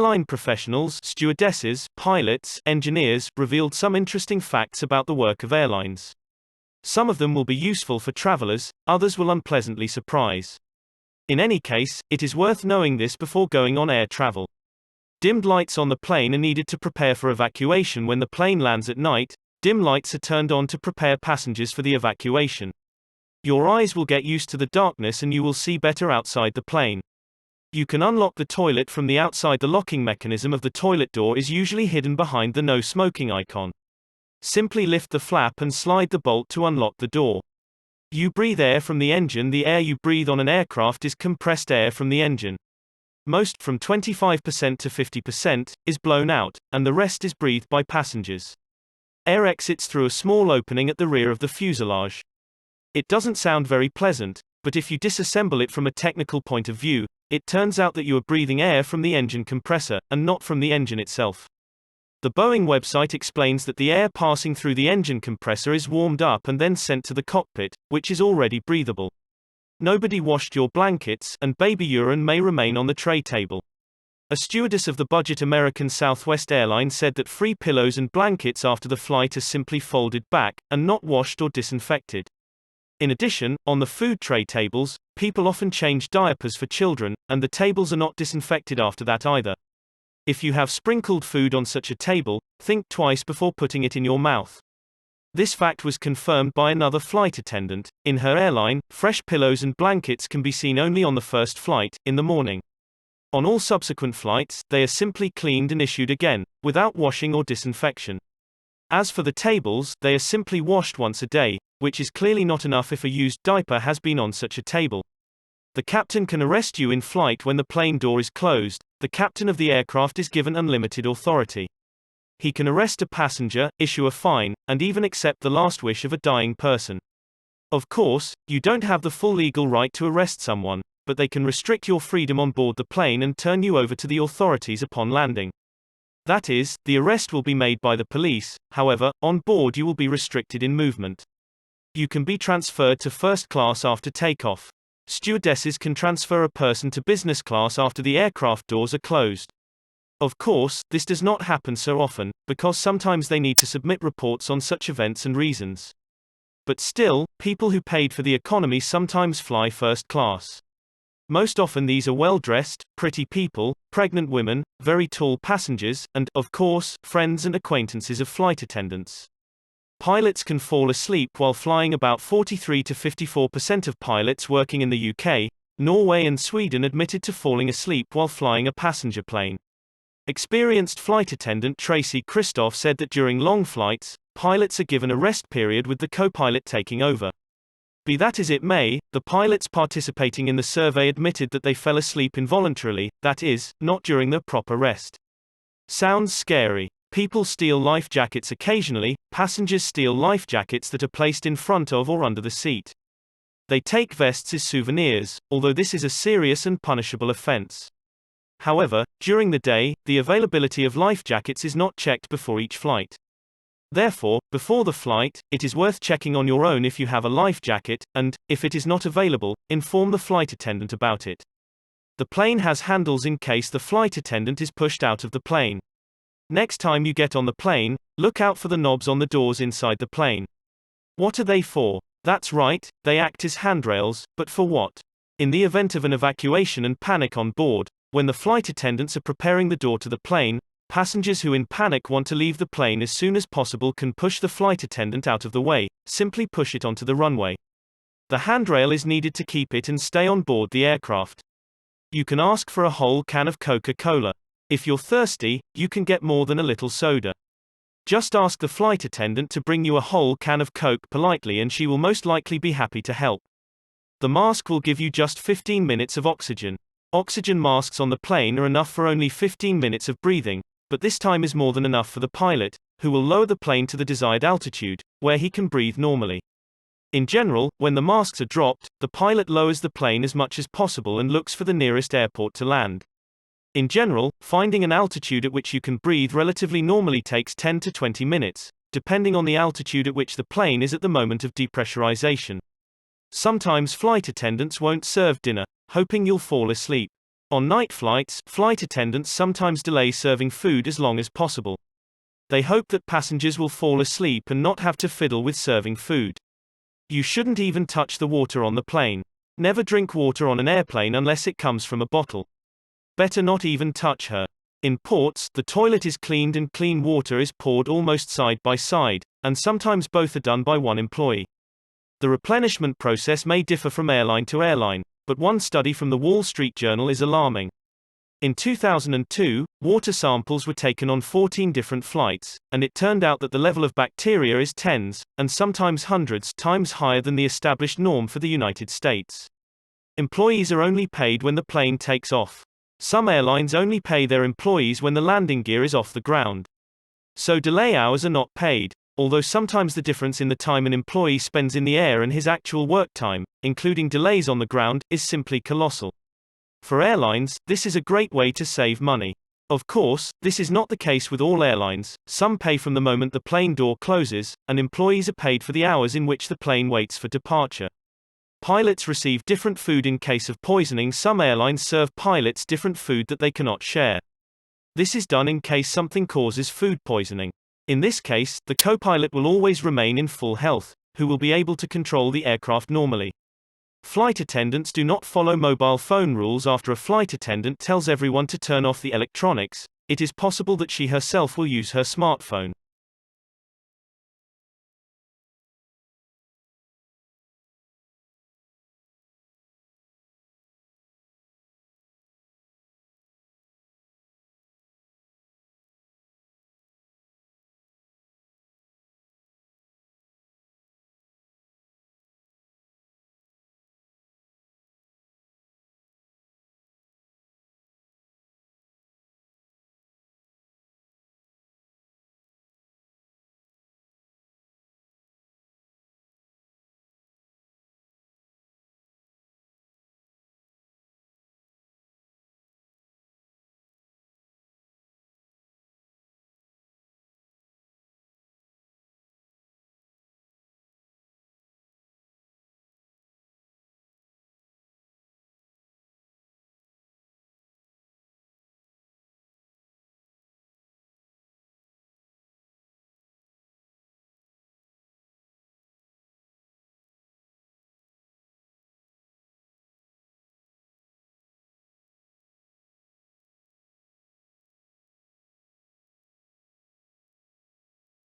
Airline professionals, stewardesses, pilots, engineers, revealed some interesting facts about the work of airlines. Some of them will be useful for travelers, others will unpleasantly surprise. In any case, it is worth knowing this before going on air travel. Dimmed lights on the plane are needed to prepare for evacuation when the plane lands at night. Dim lights are turned on to prepare passengers for the evacuation. Your eyes will get used to the darkness and you will see better outside the plane. You can unlock the toilet from the outside. The locking mechanism of the toilet door is usually hidden behind the no smoking icon. Simply lift the flap and slide the bolt to unlock the door. You breathe air from the engine. The air you breathe on an aircraft is compressed air from the engine. Most, from 25% to 50%, is blown out, and the rest is breathed by passengers. Air exits through a small opening at the rear of the fuselage. It doesn't sound very pleasant, but if you disassemble it from a technical point of view, it turns out that you are breathing air from the engine compressor, and not from the engine itself. The Boeing website explains that the air passing through the engine compressor is warmed up and then sent to the cockpit, which is already breathable. Nobody washed your blankets, and baby urine may remain on the tray table. A stewardess of the budget American Southwest Airlines said that free pillows and blankets after the flight are simply folded back, and not washed or disinfected. In addition, on the food tray tables, people often change diapers for children, and the tables are not disinfected after that either. If you have sprinkled food on such a table, think twice before putting it in your mouth. This fact was confirmed by another flight attendant. In her airline, fresh pillows and blankets can be seen only on the first flight, in the morning. On all subsequent flights, they are simply cleaned and issued again, without washing or disinfection. As for the tables, they are simply washed once a day, which is clearly not enough if a used diaper has been on such a table. The captain can arrest you in flight when the plane door is closed. The captain of the aircraft is given unlimited authority. He can arrest a passenger, issue a fine, and even accept the last wish of a dying person. Of course, you don't have the full legal right to arrest someone, but they can restrict your freedom on board the plane and turn you over to the authorities upon landing. That is, the arrest will be made by the police. However, on board you will be restricted in movement. You can be transferred to first class after takeoff. Stewardesses can transfer a person to business class after the aircraft doors are closed. Of course, this does not happen so often, because sometimes they need to submit reports on such events and reasons. But still, people who paid for the economy sometimes fly first class. Most often these are well-dressed, pretty people, pregnant women, very tall passengers, and, of course, friends and acquaintances of flight attendants. Pilots can fall asleep while flying. About 43 to 54% of pilots working in the UK, Norway and Sweden admitted to falling asleep while flying a passenger plane. Experienced flight attendant Tracy Christoph said that during long flights, pilots are given a rest period with the co-pilot taking over. Be that as it may, the pilots participating in the survey admitted that they fell asleep involuntarily, that is, not during their proper rest. Sounds scary. People steal life jackets occasionally. Passengers steal life jackets that are placed in front of or under the seat. They take vests as souvenirs, although this is a serious and punishable offense. However, during the day, the availability of life jackets is not checked before each flight. Therefore, before the flight, it is worth checking on your own if you have a life jacket, and, if it is not available, inform the flight attendant about it. The plane has handles in case the flight attendant is pushed out of the plane. Next time you get on the plane, look out for the knobs on the doors inside the plane. What are they for? That's right, they act as handrails, but for what? In the event of an evacuation and panic on board, when the flight attendants are preparing the door to the plane, passengers who in panic want to leave the plane as soon as possible can push the flight attendant out of the way. Simply push it onto the runway. The handrail is needed to keep it and stay on board the aircraft. You can ask for a whole can of Coca-Cola. If you're thirsty, you can get more than a little soda. Just ask the flight attendant to bring you a whole can of Coke politely and she will most likely be happy to help. The mask will give you just 15 minutes of oxygen. Oxygen masks on the plane are enough for only 15 minutes of breathing, but this time is more than enough for the pilot, who will lower the plane to the desired altitude, where he can breathe normally. In general, when the masks are dropped, the pilot lowers the plane as much as possible and looks for the nearest airport to land. In general, finding an altitude at which you can breathe relatively normally takes 10 to 20 minutes, depending on the altitude at which the plane is at the moment of depressurization. Sometimes flight attendants won't serve dinner, hoping you'll fall asleep. On night flights, flight attendants sometimes delay serving food as long as possible. They hope that passengers will fall asleep and not have to fiddle with serving food. You shouldn't even touch the water on the plane. Never drink water on an airplane unless it comes from a bottle. Better not even touch her. In ports, the toilet is cleaned and clean water is poured almost side by side, and sometimes both are done by one employee. The replenishment process may differ from airline to airline, but one study from the Wall Street Journal is alarming. In 2002, water samples were taken on 14 different flights, and it turned out that the level of bacteria is tens, and sometimes hundreds times higher than the established norm for the United States. Employees are only paid when the plane takes off. Some airlines only pay their employees when the landing gear is off the ground. So delay hours are not paid, although sometimes the difference in the time an employee spends in the air and his actual work time, including delays on the ground, is simply colossal. For airlines, this is a great way to save money. Of course, this is not the case with all airlines. Some pay from the moment the plane door closes, and employees are paid for the hours in which the plane waits for departure. Pilots receive different food in case of poisoning. Some airlines serve pilots different food that they cannot share. This is done in case something causes food poisoning. In this case, the co-pilot will always remain in full health, who will be able to control the aircraft normally. Flight attendants do not follow mobile phone rules. After a flight attendant tells everyone to turn off the electronics, it is possible that she herself will use her smartphone.